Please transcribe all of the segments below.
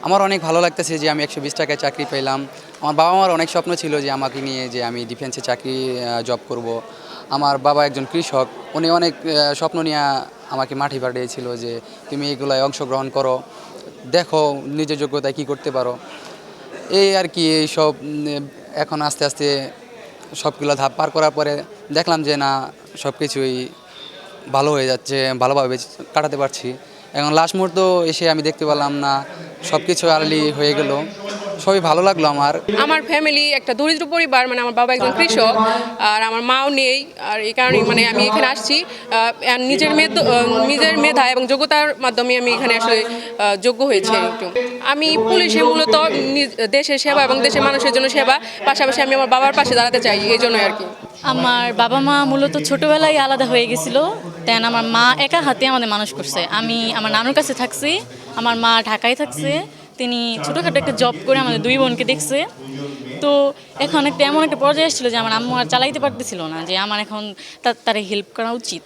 আমার অনেক ভালো লাগতেছে যে আমি 120 টাকায় চাকরি পেলাম। আমার বাবা মার অনেক স্বপ্ন ছিল যে আমাকে নিয়ে যে আমি ডিফেন্সে চাকরি জব করব। আমার বাবা একজন কৃষক, উনি অনেক স্বপ্ন নিয়ে আমাকে মাঠে পাঠিয়েছিল যে তুমি এগুলোয় অংশগ্রহণ করো, দেখো নিজের যোগ্যতায় কী করতে পারো। এই আর কি এইসব এখন আস্তে আস্তে সবগুলো ধাপ পার করার পরে দেখলাম যে না, সব কিছুই ভালো হয়ে যাচ্ছে, ভালোভাবে কাটাতে পারছি। এখন লাস্ট মুহূর্ত এসে আমি দেখতে পেলাম না, সব কিছু আর্লি হয়ে গেল, সবই ভালো লাগলো আমার। আমার ফ্যামিলি একটা দরিদ্র পরিবার, মানে আমার বাবা একজন কৃষক আর আমার মাও নেই। আর এই কারণে মানে আমি এখানে আসছি নিজের মেধা এবং যোগ্যতার মাধ্যমে আমি এখানে আসলে যোগ্য হয়েছি একটু। আমি পুলিশে মূলত দেশের সেবা এবং দেশের মানুষের জন্য সেবা, পাশাপাশি আমি আমার বাবার পাশে দাঁড়াতে চাই, এই জন্যই আর কি। আমার বাবা মা মূলত ছোটবেলায় আলাদা হয়ে গেছিল, দেন আমার মা একা হাতে আমাদের মানুষ করছে। আমি আমার নানুর কাছে থাকছি, আমার মা ঢাকায় থাকছে। তিনি ছোটোখাটো একটা জব করে আমাদের দুই বোনকে দেখছে। তো এখন একটা এমন একটা পর্যায়ে এসেছিলো যে আমার আম্মু আর চালাইতে পারতেছিল না, যে আমার এখন তারে হেল্প করা উচিত।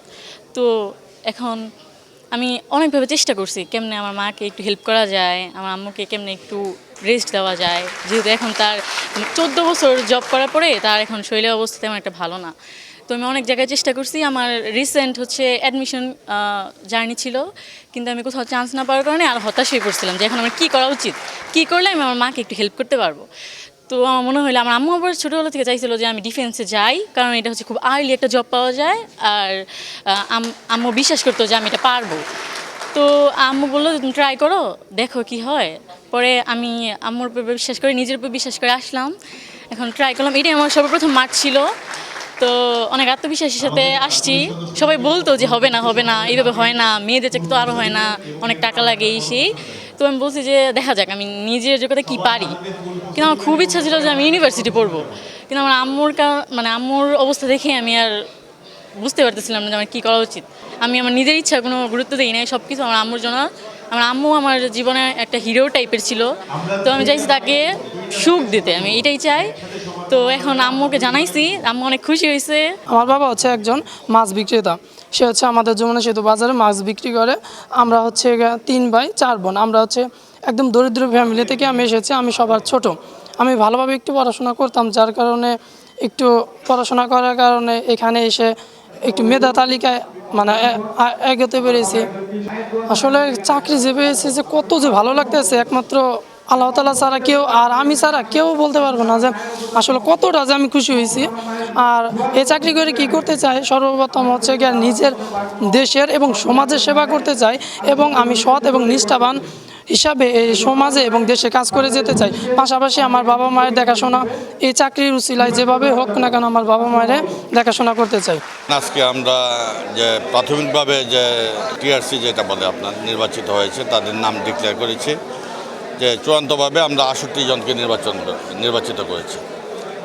তো এখন আমি অনেকভাবে চেষ্টা করছি কেমনে আমার মাকে একটু হেল্প করা যায়, আমার আম্মুকে কেমনে একটু রেস্ট দেওয়া যায়, যেহেতু এখন তার 14 বছর জব করার পরে তার এখন শরীরের অবস্থা তেমন একটা ভালো না। তো আমি অনেক জায়গায় চেষ্টা করছি। আমার রিসেন্ট অ্যাডমিশন জার্নি ছিল, কিন্তু আমি কোথাও চান্স না পাওয়ার কারণে আর হতাশ হয়ে পড়ছিলাম যে এখন আমার কী করা উচিত, কী করলে আমি আমার মাকে একটু হেল্প করতে পারবো। তো আমার মনে হলো আমার আম্মু আবার ছোটোবেলা থেকে চাইছিল যে আমি ডিফেন্সে যাই, কারণ এটা খুব আর্লি একটা জব পাওয়া যায়। আর আম্মু বিশ্বাস করতো যে আমি এটা পারবো। তো আম্মু বললো তুমি ট্রাই করো, দেখো কি হয়। পরে আমি আম্মুর উপর বিশ্বাস করে, নিজের উপর বিশ্বাস করে আসলাম। এখন ট্রাই করলাম, এটাই আমার সর্বপ্রথম মাঠ ছিল। তো অনেক আত্মবিশ্বাসের সাথে আসছি। সবাই বলতো যে হবে না হবে না, এইভাবে হয় না, মেয়েদের চাকরি তো আরও হয় না, অনেক টাকা লাগে এই সেই। তো আমি বলছি যে দেখা যাক আমি নিজের যোগ্যতা কী পারি। কিন্তু আমার খুব ইচ্ছা ছিল যে আমি ইউনিভার্সিটি পড়বো, কিন্তু আমার আম্মুর অবস্থা দেখে আমি আর বুঝতে পারতেছিলাম না যে আমার কী করা উচিত। আমি আমার নিজের ইচ্ছা কোনো গুরুত্ব দিই না, সব কিছু আমার আম্মুর জন্য। আমার আম্মু আমার জীবনে একটা হিরো টাইপের ছিল, তো আমি চাইছি তাকে সুখ দিতে, আমি এটাই চাই। তো এখন আম্মুকে জানাইছি, আম্মু অনেক খুশি হয়েছে। আমার বাবা হচ্ছে একজন মাছ বিক্রেতা। সে হচ্ছে আমাদের যমুনা সেতু বাজারে মাছ বিক্রি করে। আমরা হচ্ছে 3 ভাই 4 বোন। আমরা হচ্ছে একদম দরিদ্র ফ্যামিলি থেকে আমি এসেছি, আমি সবার ছোট। আমি ভালোভাবে একটু পড়াশোনা করতাম, যার কারণে একটু পড়াশোনা করার কারণে এখানে এসে একটু মেধা তালিকায় মানে এগোতে পেরেছি। আসলে চাকরি যে পেয়েছি যে কত যে ভালো লাগতেছে, একমাত্র আল্লাহ তাআলা ছাড়া কেউ আর আমি ছাড়া কেউ বলতে পারবো না যে আসলে কতটা যে আমি খুশি হয়েছি। আর এই চাকরি করে কি করতে চাই, সর্বপ্রথম হচ্ছে গিয়ে নিজের দেশের এবং সমাজের সেবা করতে চাই, এবং আমি সৎ এবং নিষ্ঠাবান হিসাবে এই সমাজে এবং দেশে কাজ করে যেতে চাই। পাশাপাশি আমার বাবা মায়ের দেখাশোনা এই চাকরির উছিলায় যেভাবে হোক না কেন আমার বাবা মায়ের দেখাশোনা করতে চাই। আজকে আমরা যে প্রাথমিকভাবে যে টিআরসি যেটা বলে আপনার নির্বাচিত হয়েছে, তাদের নাম ডিক্লেয়ার করেছি। যে চূড়ান্তভাবে আমরা 68 জনকে নির্বাচিত করেছি।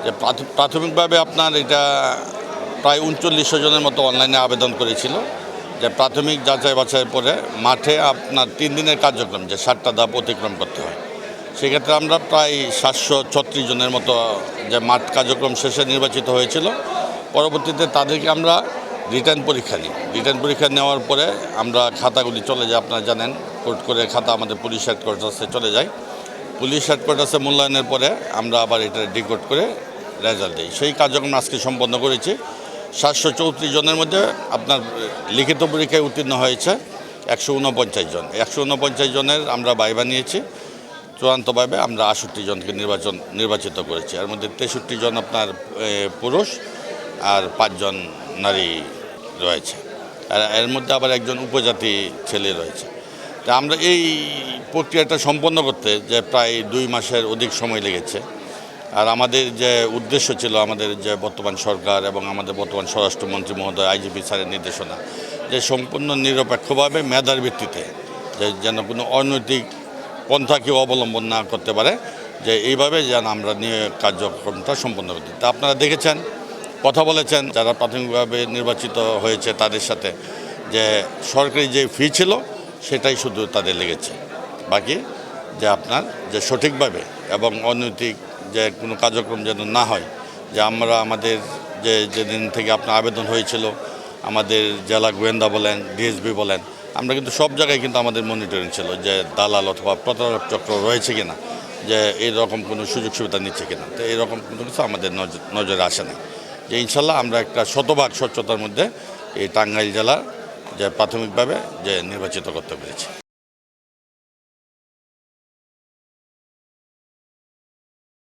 যে প্রাথমিকভাবে আপনার এটা প্রায় 3900 জনের মতো অনলাইনে আবেদন করেছিল। যে প্রাথমিক যাচাই বাছাইয়ের পরে মাঠে আপনার 3 দিনের কার্যক্রম, যে 7টা ধাপ অতিক্রম করতে হয়, সেক্ষেত্রে আমরা প্রায় 736 জনের মতো যে মাঠ কার্যক্রম শেষে নির্বাচিত হয়েছিল। পরবর্তীতে তাদেরকে আমরা রিটার্ন পরীক্ষা নিই। রিটার্ন পরীক্ষা নেওয়ার পরে আমরা খাতাগুলি চলে যায়, আপনারা জানেন কোর্ট করে খাতা আমাদের পুলিশ হেডকোয়ার্টার্সে চলে যায়। পুলিশ হেডকোয়ার্টার্সে মূল্যায়নের পরে আমরা আবার এটা ডিকোড করে রেজাল্ট দিই। সেই কার্যক্রম আজকে সম্পন্ন করেছি। 734 জনের মধ্যে আপনার লিখিত পরীক্ষায় উত্তীর্ণ হয়েছে 149 জন। 149 জনের আমরা ভাইভা নিয়েছি। চূড়ান্তভাবে আমরা 68 জনকে নির্বাচিত করেছি। এর মধ্যে 63 জন আপনার পুরুষ আর 5 জন নারী রয়েছে। আর এর মধ্যে আবার একজন উপজাতি ছেলে রয়েছে। তা আমরা এই প্রক্রিয়াটা সম্পন্ন করতে যে প্রায় 2 মাসের অধিক সময় লেগেছে। আর আমাদের যে উদ্দেশ্য ছিল, আমাদের যে বর্তমান সরকার এবং আমাদের বর্তমান স্বরাষ্ট্রমন্ত্রী মহোদয় আইজিপি স্যারের নির্দেশনা, যে সম্পূর্ণ নিরপেক্ষভাবে মেধার ভিত্তিতে যেন কোনো অনৈতিক পন্থা কেউ অবলম্বন না করতে পারে, যে এইভাবে যেন আমরা নিয়োগ কার্যক্রমটা সম্পন্ন করতে। তা আপনারা দেখেছেন, কথা বলেছেন যারা প্রাথমিকভাবে নির্বাচিত হয়েছে তাদের সাথে, যে সরকারি যে ফি ছিল সেটাই শুধু তাদের লেগেছে। বাকি যে আপনার যে সঠিকভাবে এবং অনৈতিক যে কোনো কার্যক্রম যেন না হয়, যে আমরা আমাদের যেদিন থেকে আপনার আবেদন হয়েছিল, আমাদের জেলা গোয়েন্দা বলেন, ডিএসবি বলেন, আমরা কিন্তু সব জায়গায় কিন্তু আমাদের মনিটরিং ছিল যে দালাল অথবা প্রতারক চক্র রয়েছে কিনা, যে এইরকম কোনো সুযোগ সুবিধা নিচ্ছে কিনা। তো এইরকম কোনো কিছু আমাদের নজরে আসে না। যে ইনশাল্লাহ আমরা একটা শতভাগ স্বচ্ছতার মধ্যে এই টাঙ্গাইল জেলা যে প্রাথমিকভাবে যে নির্বাচিত করতে পেরেছি।